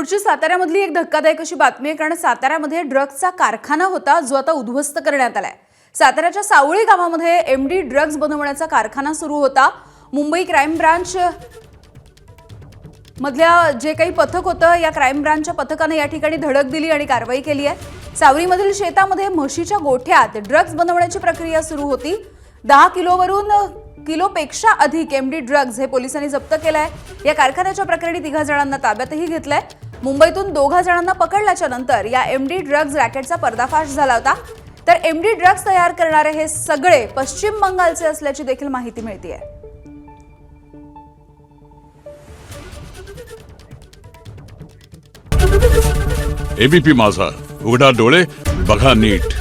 पुढची साताऱ्यामधली एक धक्कादायक अशी बातमी आहे, कारण साताऱ्यामध्ये ड्रग्जचा कारखाना होता जो आता उद्ध्वस्त करण्यात आलाय। साताऱ्याच्या सावळी गावामध्ये एमडी ड्रग्ज बनवण्याचा कारखाना सुरू होता। मुंबई क्राइम ब्रांच मधल्या जे काही पथक होतं, या क्राइम ब्रांचच्या पथकाने या ठिकाणी धडक दिली आणि कारवाई केली आहे। सावळीमधील शेतामध्ये म्हशीच्या गोठ्यात ड्रग्ज बनवण्याची प्रक्रिया सुरू होती। 10 किलोवरून किलोपेक्षा अधिक एमडी ड्रग्ज हे पोलिसांनी जप्त केलाय। या कारखान्याच्या प्रकरणी 3 जणांना ताब्यातही घेतलंय। मुंबईतून 2 जणांना पकडल्याच्या नंतर या एमडी ड्रग्ज रॅकेटचा पर्दाफाश झाला होता। तर एमडी ड्रग्ज तयार करणारे हे सगळे पश्चिम बंगालचे असल्याची देखील माहिती मिळतेय। एबीपी माझा, उघडा डोळे बघा नीट।